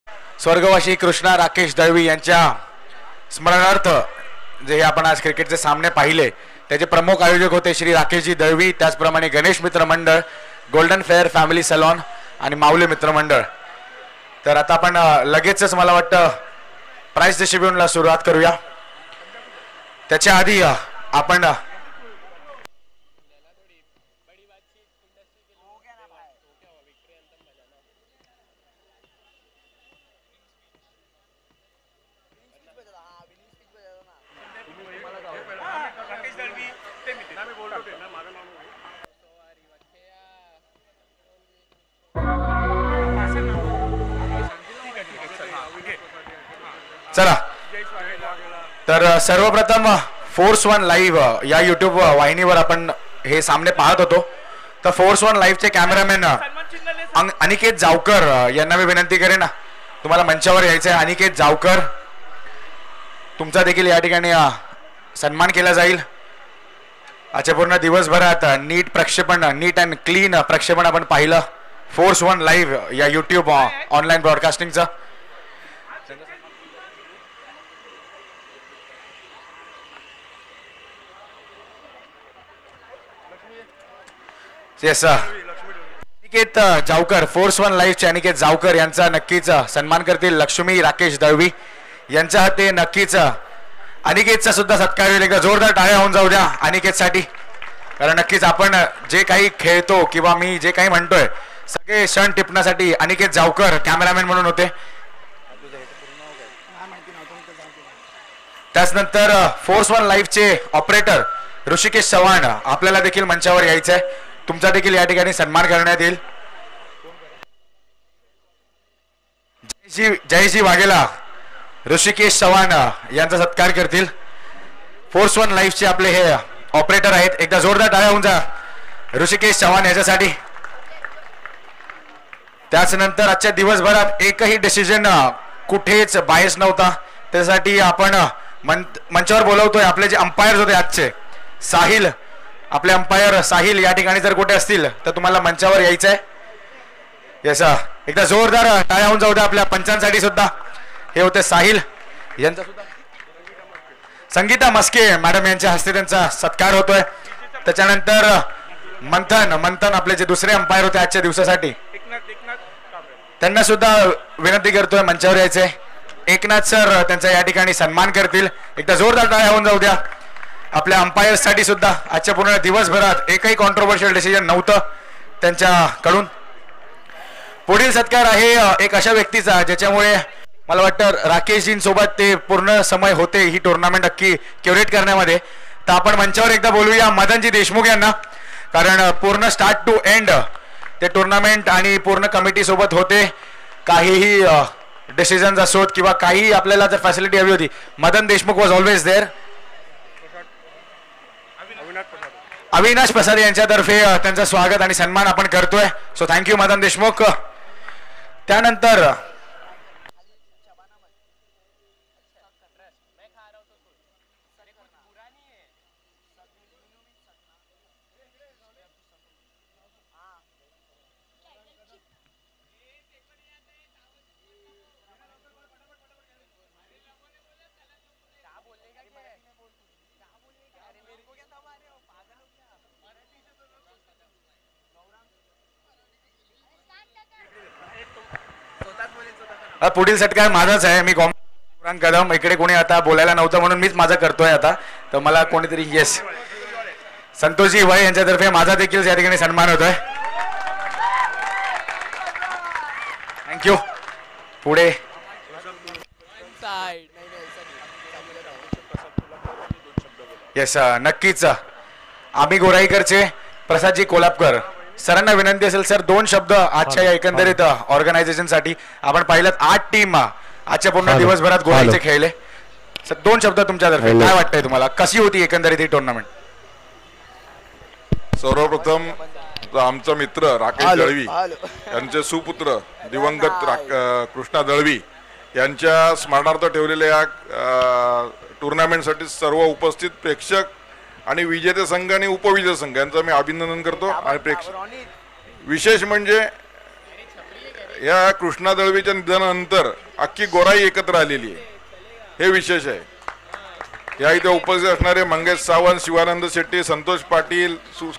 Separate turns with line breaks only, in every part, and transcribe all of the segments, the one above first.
स्वर्गवासी कृष्णा राकेश दळवी यांच्या स्मरणार्थ जे आपण आज क्रिकेटचे सामने पाहिले त्याचे प्रमुख आयोजक होते श्री राकेशजी दळवी, त्याचप्रमाणे गणेश मित्र मंडळ, गोल्डन फेअर फॅमिली सलॉन आणि माऊली मित्र मंडळ. तर आता आपण लगेचच मला वाटतं प्राइस डिस्ट्रीब्युशनला सुरुवात करूया. त्याच्या आधी आपण चला तर सर्वप्रथम फोर्स वन लाईव्ह या यूट्यूब वाहिनीवर आपण हे सामने पाहत होतो. तर force One लाईव्हचे cameraman Aniket Javkar यांना मी विनंती करेन तुम्हाला मंचावर यायचं आहे. अनिकेत जावकर, तुमचा देखील या ठिकाणी सन्मान केला जाईल. आजच्या पूर्ण दिवसभरात नीट प्रक्षेपण, नीट अँड क्लीन प्रक्षेपण आपण पाहिलं फोर्स वन लाईव्ह या यूट्यूब ऑनलाईन ब्रॉडकास्टिंगचं. Yes Aniket Javkar, Force One लाईव्हचे अनिकेत जावकर यांचा नक्कीच सन्मान करतील लक्ष्मी राकेश दळवी यांच्या हाते. नक्कीच अनिकेतचा सुद्धा सत्कार होईल. एकदा जोरदार टाळ्या होऊन जाऊ द्या अनिकेतसाठी, कारण नक्कीच आपण जे काही खेळतो किंवा मी जे काही म्हणतोय सगळे क्षण टिपण्यासाठी अनिकेत जावकर कॅमेरामॅन म्हणून होते. त्याचनंतर फोर्स वन लाईव्हचे ऑपरेटर ऋषिकेश चव्हाण आपल्याला देखील मंचावर यायचं आहे. तुमचा देखील या ठिकाणी सन्मान करण्यात येईल. जयजी वाघेला ऋषिकेश चव्हाण यांचा सत्कार करतील. फोर्स वन लाईव्हचे आपले हे ऑपरेटर आहेत. एकदा जोरदार टाळ्या होऊन जा ऋषिकेश चव्हाण याच्यासाठी. त्याचनंतर आजच्या दिवसभरात एकही डिसिजन कुठेच बायस नव्हता, त्यासाठी आपण मंचावर बोलवतोय आपले जे अंपायर्स होते आजचे. साहिल, आपले अंपायर साहिल या ठिकाणी जर कुठे असतील तर तुम्हाला मंचावर यायचं आहे. येस एकदा जोरदार टाळ्या होऊन जाऊ द्या आपल्या पंचांसाठी सुद्धा. हे होते साहिल यांचा सुद्धा. संगीता मस्के मॅडम यांच्या हस्ते त्यांचा सत्कार होतोय. त्याच्यानंतर मंथन आपले जे दुसरे अंपायर होते आजच्या दिवसासाठी त्यांना सुद्धा विनंती करतोय मंचावर यायचंय. एकनाथ सर त्यांचा या ठिकाणी सन्मान करतील. एकदा जोरदार टाळ्या होऊन जाऊ द्या आपल्या अंपायर्ससाठी सुद्धा. आजच्या पूर्ण दिवसभरात एकही कॉन्ट्रोवर्शियल डिसिजन नव्हतं त्यांच्याकडून. पुढील सत्कार आहे एक अशा व्यक्तीचा ज्याच्यामुळे मला वाटतं राकेशजींसोबत ते पूर्ण समय होते ही टुर्नामेंट अख्खी क्युरेट करण्यामध्ये. तर आपण मंचावर एकदा बोलूया मदनजी देशमुख यांना, कारण पूर्ण स्टार्ट टू एंड ते टुर्नामेंट आणि पूर्ण कमिटी सोबत होते. काहीही डिसिजन्स असोत किंवा काही आपल्याला जर फॅसिलिटी हवी होती, Madan Deshmukh was always there. Avinash Prasad यांच्यातर्फे त्यांचं स्वागत आणि सन्मान आपण करतोय. So thank you Madan Deshmukh. त्यानंतर पुढील सत्कार माझाच आहे. मी कदम, इकडे कोणी आता बोलायला नव्हतं म्हणून मीच माझा करतोय आता. तर मला कोणीतरी येस संतोषजी वय यांच्यातर्फे माझा देखील या ठिकाणी सन्मान होतोय. थँक्यू. पुढे येस नक्कीच आम्ही गोराईकरचे प्रसादजी कोल्हापकर सरांना विनंती असेल सर दोन शब्द आजच्या या एकंदरीत ऑर्गनायझेशन साठी. आपण पाहिलं 8 टीम आजच्या पूर्ण दिवसभरात गोराईचे खेळले. सर दोन शब्द तुमच्यातर्फे काय वाटतंय तुम्हाला, कशी होती एकंदरीत ही टुर्नामेंट?
सर्वप्रथम आमचा मित्र राकेश दळवी यांचे सुपुत्र दिवंगत कृष्णा दळवी यांच्या स्मरणार्थ ठेवलेल्या या टुर्नामेंटसाठी सर्व उपस्थित प्रेक्षक आणि विजेते संघ आणि उपविजेते संघ यांचं मी अभिनंदन करतो. आणि विशेष म्हणजे या कृष्णा दळवीच्या निधनानंतर अख्खी गोराई एकत्र आलेली आहे, हे विशेष आहे. या इथे उपस्थित असणारे मंगेश सावंत, शिवानंद शेट्टी, संतोष पाटील,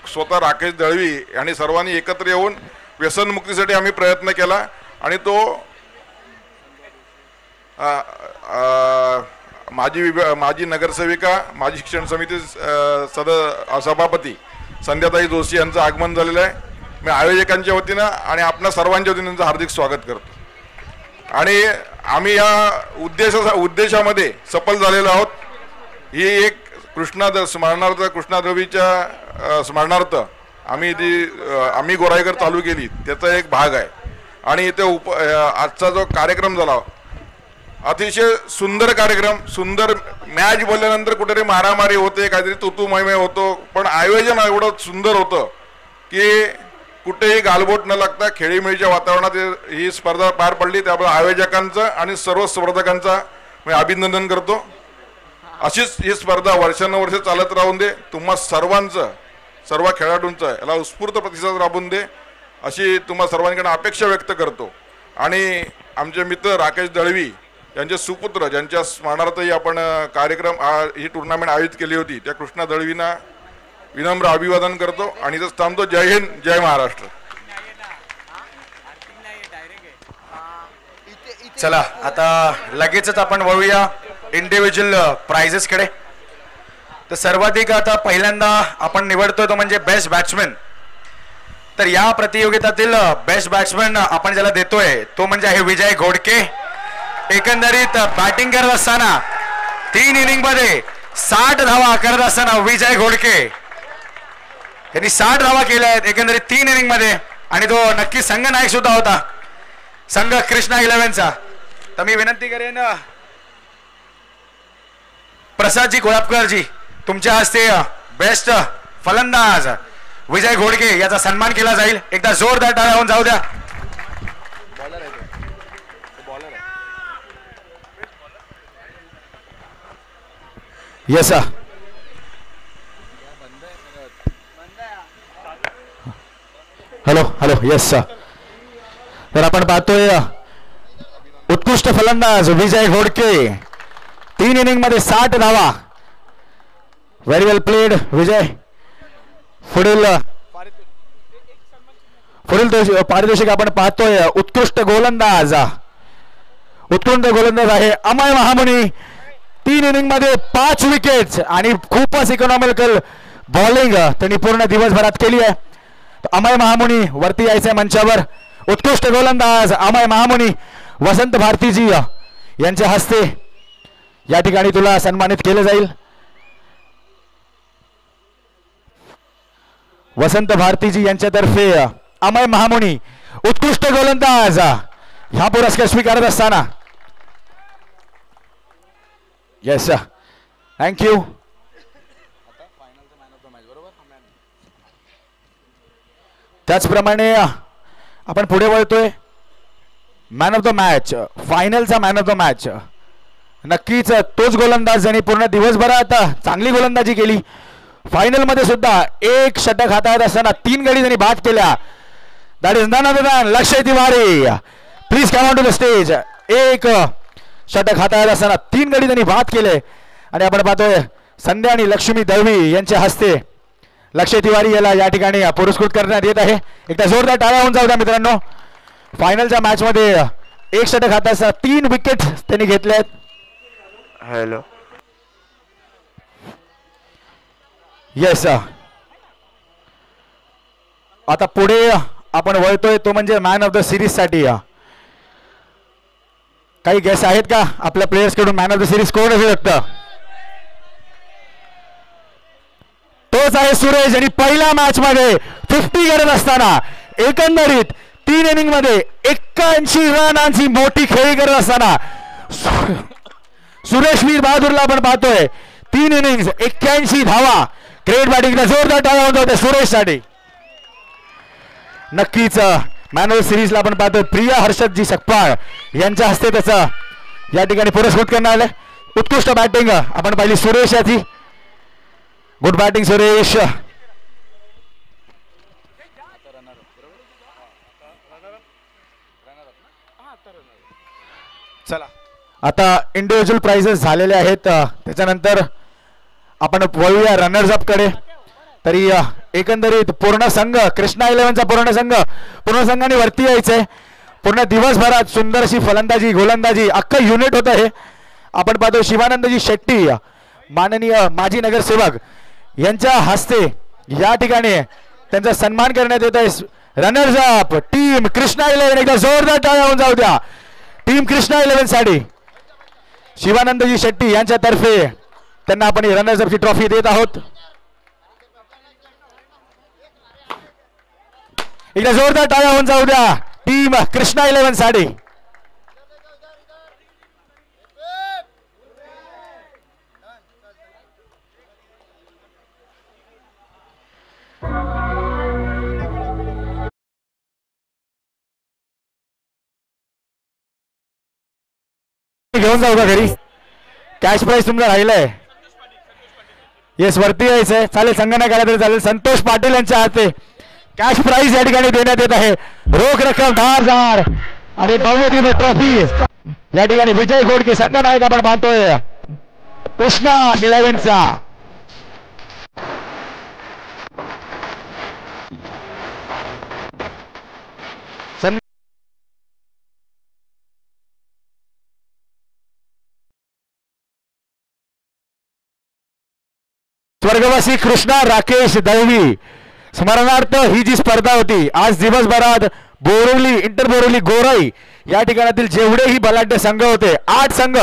स्वतः राकेश दळवी यांनी सर्वांनी एकत्र येऊन व्यसनमुक्तीसाठी आम्ही प्रयत्न केला आणि तो माजी नगरसेविका, माजी शिक्षण समिती सभापती संध्याताई जोशी यांचं आगमन झालेलं आहे. मी आयोजकांच्या वतीनं आणि आपल्या सर्वांच्या वतीनं त्यांचं हार्दिक स्वागत करतो. आणि आम्ही या उद्देशामध्ये सफल झालेलो आहोत. ही एक स्मरणार्थ कृष्णा दळवीच्या स्मरणार्थ आम्ही गोराईकर चालू केली, त्याचा एक भाग आहे. आणि इथे आजचा जो कार्यक्रम झाला अतिशय सुंदर कार्यक्रम, सुंदर मॅच बोलल्यानंतर कुठेतरी मारामारी होते, काहीतरी तुतू मैमे होतो, पण आयोजन एवढं सुंदर होतं की कुठेही गालबोट न लागता खेळीमेळीच्या वातावरणात ही स्पर्धा पार पडली. त्यामुळे आयोजकांचं आणि सर्व स्पर्धकांचा मी अभिनंदन करतो. अशीच ही स्पर्धा वर्षानुवर्ष चालत राहून दे. तुम्हा सर्वांचं, सर्व खेळाडूंचं याला उत्स्फूर्त प्रतिसाद राबून दे अशी तुम्हा सर्वांकडे अपेक्षा व्यक्त करतो. आणि आमचे मित्र राकेश दळवी यांचे सुपुत्र ज्यांच्या स्मरणार्थही आपण कार्यक्रम ही टुर्नामेंट आयोजित केली होती त्या कृष्णा दळवींना विनम्र अभिवादन करतो आणि इथं थांबतो. जय हिंद, जय महाराष्ट्र.
चला आता लगेचच आपण वळूया इंडिव्हिज्युअल प्राइजेस कडे. तर सर्वाधिक आता पहिल्यांदा आपण निवडतोय तो म्हणजे बेस्ट बॅट्समॅन. तर या प्रतियोगितातील बेस्ट बॅट्समॅन आपण ज्याला देतोय तो म्हणजे आहे विजय घोडके. एकंदरीत बॅटिंग करत असताना 3 इनिंग मध्ये 60 धावा करत असताना विजय घोडके यांनी 60 धावा केल्या आहेत एकंदरीत 3 इनिंग मध्ये. आणि तो नक्की संघ नायक सुद्धा होता संघ कृष्णा 11चा. तर मी विनंती करेन प्रसादजी कोळापकरजी तुमच्या हस्ते बेस्ट फलंदाज विजय घोडके याचा सन्मान केला जाईल. एकदा जोरदार टाळ्या होऊन जाऊ द्या. Yes sir. Hello hello yes sir. तर आपण पाहतोय उत्कृष्ट फलंदाज विजय घोडके 3 इनिंग मध्ये 60 धावा. व्हेरी वेल प्लेड विजय. पुढील पारितोषिक आपण पाहतोय उत्कृष्ट गोलंदाज आहे अमय महामुनी. 3 इनिंग मध्ये 5 विकेट्स आणि खूपच इकॉनॉमिकल बॉलिंग त्यांनी पूर्ण दिवसभरात केली आहे. अमय महामुनी वरती यायचंय मंचावर. उत्कृष्ट गोलंदाज अमय महामुनी वसंत भारतीजी यांच्या हस्ते या ठिकाणी तुला सन्मानित केलं जाईल. वसंत भारतीजी यांच्यातर्फे अमय महामुनी उत्कृष्ट गोलंदाज हा पुरस्कार स्वीकारत असताना. Yes thank you. त्याचप्रमाणे आपण पुढे वळतोय मॅन ऑफ द मॅच, फायनलचा मॅन ऑफ द मॅच. नक्कीच तोच गोलंदाज ज्यांनी पूर्ण दिवसभरात चांगली गोलंदाजी केली. फायनल मध्ये सुद्धा एक षटक हाताळत असताना 3 गडी त्यांनी बाद केल्या. That is none other than Lakshay Tiwari. Please come on to the stage. एक षटक हाताळत असताना 3 गडी त्यांनी बाद केले. आणि आपण पाहतोय संध्या आणि लक्ष्मी दळवी यांच्या हस्ते लक्षय तिवारी याला या ठिकाणी पुरस्कृत करण्यात येत आहे. एकदा जोरदार टाळ्या होऊन जाऊ द्या मित्रांनो. फायनलच्या मॅच मध्ये एक षटक हातात असताना 3 विकेट त्यांनी घेतले आहेत. Hello yes. आता पुढे आपण वळतोय तो म्हणजे मॅन ऑफ द सिरीज साठी. काही गेस आहेत का आपल्या प्लेयर्स कडून मॅन ऑफ द सिरीज कोण असू शकतं? तोच आहे सुरेश. आणि पहिल्या मॅच मध्ये 50 करत असताना एकंदरीत 3 इनिंग मध्ये 81 रनांची मोठी खेळी करत असताना सुरेश वीर बहादूरला आपण पाहतोय 3 इनिंग्स 81 धावा. Great batting. जोरदार टाळ्या होऊन जाते सुरेश साठी. नक्कीच मॅन ऑफ द सिरीजला आपण पाहतोय प्रिया हर्षदजी सकपाळ यांच्या हस्ते त्याचा या ठिकाणी पुरस्कृत करण्यात आले. उत्कृष्ट बॅटिंग आपण पाहिली सुरेश याची. Good batting Suresh. चला आता इंडिव्हिज्युअल प्राइजेस झालेले आहेत, त्याच्यानंतर आपण वळूया रनर्स अप कडे. तरी एकंदरीत पूर्ण संघ कृष्णा 11चा पूर्ण संघाने वरती यायचंय. पूर्ण दिवसभरात सुंदर अशी फलंदाजी गोलंदाजी अख्खं युनिट होतं हे. आपण पाहतो शिवानंदजी शेट्टी माननीय माजी नगरसेवक यांच्या हस्ते या ठिकाणी त्यांचा सन्मान करण्यात येत आहे. Runners up team Krishna 11. एकदा जोरदार टाळ्या होऊन जाऊ द्या टीम कृष्णा 11 साठी. शिवानंदजी शेट्टी यांच्यातर्फे त्यांना आपण रनर्स अपची ट्रॉफी देत आहोत. एकदा जोरदार टाळ्या होऊन जाऊ द्या टीम कृष्णा 11 साठी. घेऊन जाऊ का घरी. कॅश प्राइस तुमचा राहिलाय. येस वरती यायचंय. चालेल संघाने केला तरी चालेल. संतोष पाटील यांच्या हाते कॅश प्राइस या ठिकाणी देण्यात येत आहे. रोख रक्कम 10,000 आणि भव्य ट्रॉफी या ठिकाणी विजय घोडके संघनायक आपण पाहतोय कृष्णा 11चा. स्वर्गवासी कृष्णा राकेश दळवी स्मरणार्थ ही जी स्पर्धा होती आज दिवसभरात बोरिवली इंटर बोरिवली गोराई या ठिकाणातील जेवढेही बलाढ्य संघ होते 8 संघ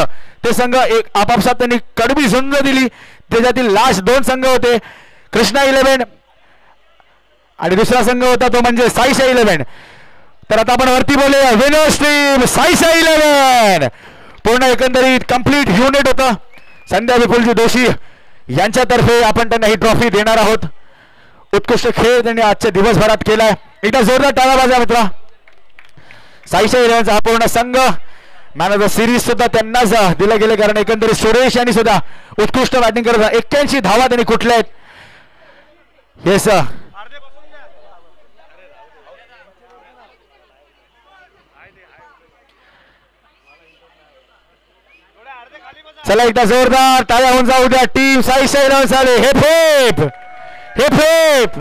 ते संघ एक आपापसात त्यांनी कडवी झुंज दिली. त्याच्यातील लास्ट 2 संघ होते कृष्णा 11 आणि दुसरा संघ होता तो म्हणजे साईशा 11. तर आता आपण वरती बोलूया विनर्स टीम साईशा 11. पूर्ण एकंदरीत कंप्लीट युनिट होतं. संध्या विपुलजी दोशी यांच्यातर्फे आपण त्यांना ही ट्रॉफी देणार आहोत. उत्कृष्ट खेळ त्यांनी आजच्या दिवसभरात केलाय. एकदा जोरदार टाळ्या वाजवा मित्रा. साईशा 11चा हा पूर्ण संघ मॅन ऑफ द सिरीज सुद्धा त्यांनाच दिले गेले कारण एकंदरीत सुरेश यांनी सुद्धा उत्कृष्ट बॅटिंग करत 81 धावा त्यांनी कुठल्या आहेत. येस चला एकदा जोरदार टाळ्या होऊन जाऊ द्या टीम साईशा 11 झाले. हे फेप हे फेप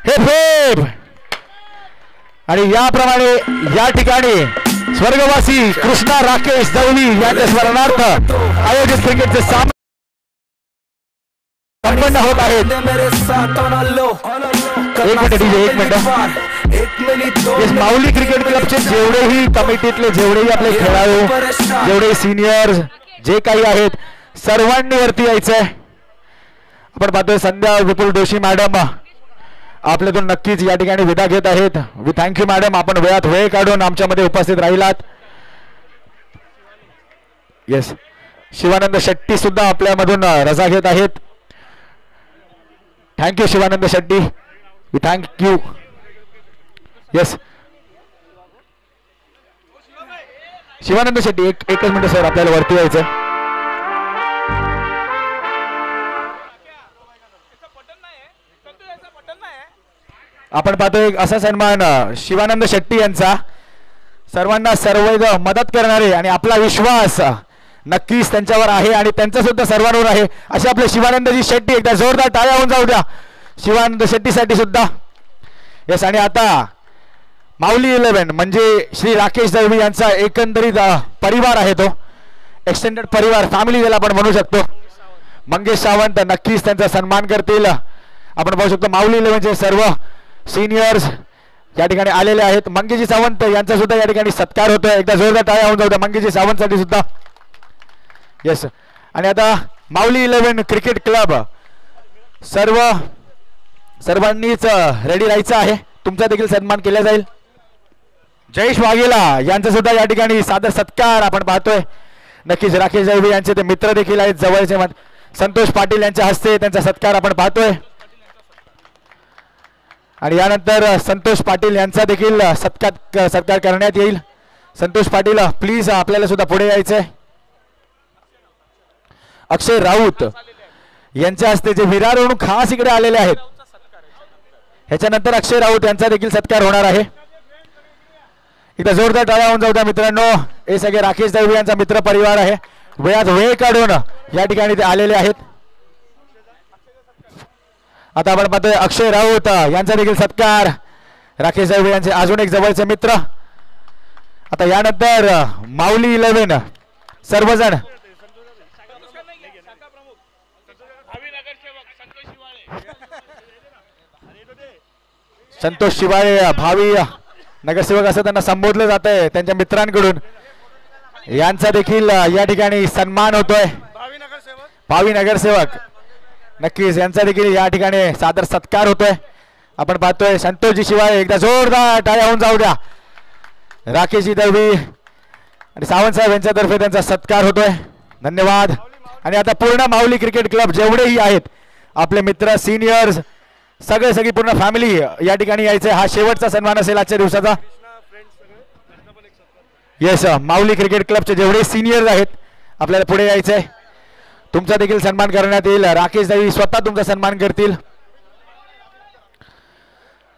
हे फेप. आणि याप्रमाणे या ठिकाणी स्वर्गवासी कृष्णा राकेश दळवी यांच्या स्मरणार्थ आयोजित क्रिकेटचे सामने संपन्न होत आहेत. एक मिनिट माऊली क्रिकेट क्लबचे जेवढेही कमिटीतले जेवढेही आपले खेळाडू जेवढे सिनियर्स जे काही आहेत सर्वांनी वरती यायचंय. आपण पाहतोय संध्या विपुल दोशी मॅडम आपल्यातून नक्कीच या ठिकाणी विदा घेत आहेत. वी थँक्यू मॅडम आपण वेळात वेळ काढून आमच्यामध्ये उपस्थित राहिलात. येस शिवानंद शेट्टी सुद्धा आपल्यामधून रजा घेत आहेत. Thank you Shivanand Shetty we thank you. Yes Shivanand Shetty एकच मिनिट सर आपल्याला वरती यायचं. आपण पाहतोय असा सन्मान शिवानंद शेट्टी यांचा सर्वांना सर्व मदत करणारे आणि आपला विश्वास नक्कीच त्यांच्यावर आहे आणि त्यांचा सुद्धा सर्वांवर आहे असे आपले शिवानंदजी शेट्टी. एकदा जोरदार टाळ्या होऊन जाऊ द्या शिवानंद शेट्टीसाठी सुद्धा. येस आणि आता माऊली 11 म्हणजे श्री राकेश दळवी यांचा एकंदरीत परिवार आहे तो एक्सटेंडेड परिवार फॅमिली ज्याला आपण म्हणू शकतो. मंगेश सावंत नक्कीच त्यांचा सन्मान करतील. आपण पाहू शकतो माऊली 11चे सर्व सिनियर्स या ठिकाणी आलेले आहेत. मंगेशजी सावंत यांचा सुद्धा या ठिकाणी सत्कार होतोय. एकदा जोरदार टाळ्या होऊन जाऊ द्या मंगेशजी सावंतसाठी सुद्धा. येस आणि आता माऊली 11 क्रिकेट क्लब सर्वांनीच रेडी राहायचं आहे. तुमचा देखील सन्मान केला जाईल. जयेश वाघेला यांचा सुद्धा या ठिकाणी सादर सत्कार आपण पाहतोय. नक्कीच राकेश दळवी यांचे ते मित्र देखील आहेत जवळचे. संतोष पाटील यांच्या हस्ते त्यांचा सत्कार आपण पाहतोय आणि यानंतर संतोष पाटील यांचा देखील सत्कार करण्यात येईल. संतोष पाटील प्लीज आपल्याला सुद्धा पुढे यायचंय. अक्षय राऊत यांच्या हस्ते जे विरारवरून खास इकडे आलेले आहेत ह्याच्यानंतर अक्षय राऊत यांचा देखील सत्कार होणार आहे. इथं जोरदार टाळ्या होऊन जाऊ द्या मित्रांनो. हे सगळे राकेश दळवी यांचा मित्र परिवार आहे. वेळात वेळ काढून या ठिकाणी ते आलेले आहेत. आता आपण पाहतोय अक्षय राऊत यांचा देखील सत्कार. राकेश दळवी यांचे अजून एक जवळचे मित्र. आता यानंतर माऊली 11 सर्वजण संतोष शिवाळे भावी नगरसेवक असं त्यांना संबोधलं जात आहे त्यांच्या मित्रांकडून. यांचा देखील या ठिकाणी सन्मान होतोय. भावी नगरसेवक नक्कीच यांचा देखील या ठिकाणी सादर सत्कार होतोय. आपण पाहतोय संतोषजी शिवाळे. एकदा जोरदार टाळ्या होऊन जाऊ द्या. राकेशजी दळवी आणि सावंत साहेब यांच्यातर्फे त्यांचा सत्कार होतोय. धन्यवाद. आणि आता पूर्ण माऊली क्रिकेट क्लब जेवढेही आहेत आपले मित्र सिनियर्स सगळी पूर्ण फॅमिली या ठिकाणी यायचं. हा शेवटचा सन्मान असेल आजच्या दिवसाचा. येस माऊली क्रिकेट क्लबचे जेवढे सिनियर्स आहेत आपल्याला पुढे यायचंय. तुमचा देखील सन्मान करण्यात येईल. राकेश दळवी स्वतः तुमचा सन्मान करतील.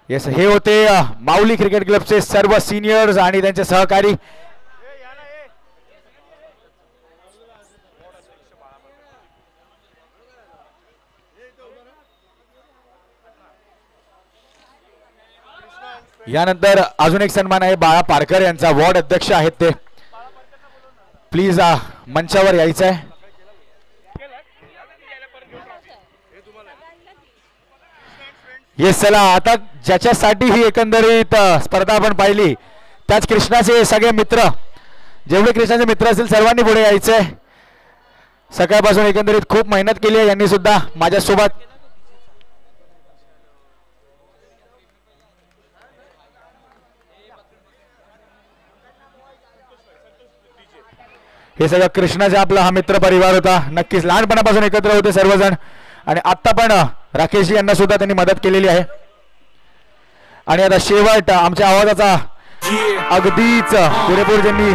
येस हे होते माऊली क्रिकेट क्लबचे सर्व सिनियर्स आणि त्यांचे सहकारी. यानंतर अजून एक सन्मान आहे बाळा पारकर यांचा. वॉर्ड अध्यक्ष आहेत ते. प्लीज मंचावर यायचं आहे. येस चला आता ज्याच्यासाठी ही एकंदरीत स्पर्धा आपण पाहिली त्याच कृष्णाचे सगळे मित्र जेवढे कृष्णाचे मित्र असतील सर्वांनी पुढे यायचंय. सकाळपासून एकंदरीत खूप मेहनत केली आहे यांनी सुद्धा माझ्यासोबत. हे सगळं कृष्णाचा आपला हा मित्र परिवार होता. नक्कीच लहानपणापासून एकत्र होते सर्वजण आणि आता पण राकेशजी यांना सुद्धा त्यांनी मदत केलेली आहे. आणि आता शेवट आमच्या आवाजाचा अगदीच पुरेपूर ज्यांनी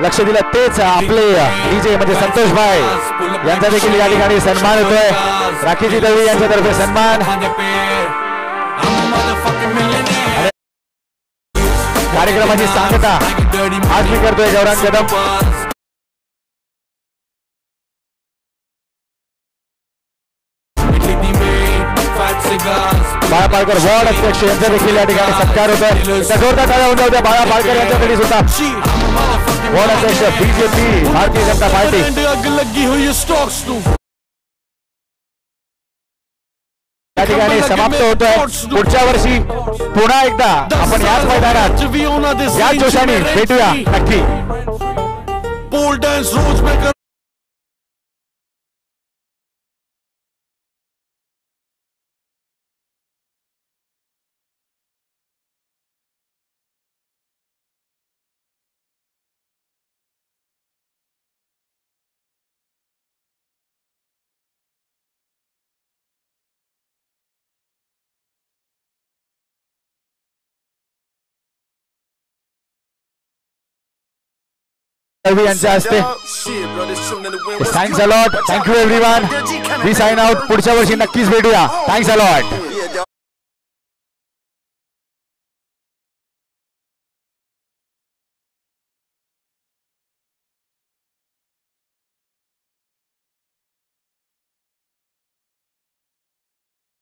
लक्ष दिलं तेच आपले डीजे म्हणजे संतोष भाई यांचा देखील या ठिकाणी सन्मान होतोय. राकेशजी दळवी यांच्यातर्फे सन्मान. कार्यक्रमाची सांगता आज मी करतोय गौरांग कदम. बाळा पालकर वॉर्ड अध्यक्ष यांचा देखील या ठिकाणी सत्कार होतोय. जोरदार टाळ्या होऊन जाऊ द्या बाळा पालकर यांच्याकडे सुद्धा. वॉर्ड अध्यक्ष बीजेपी भारतीय जनता पार्टी. या ठिकाणी समाप्त होतोय. पुढच्या वर्षी पुन्हा एकदा आपण याच मैदानात याच जोशाने भेटूया नक्की. यांच्या हस्ते thanks a lot. Thank you everyone. We sign out. पुढच्या वर्षी नक्कीच भेटूया. Thanks allot.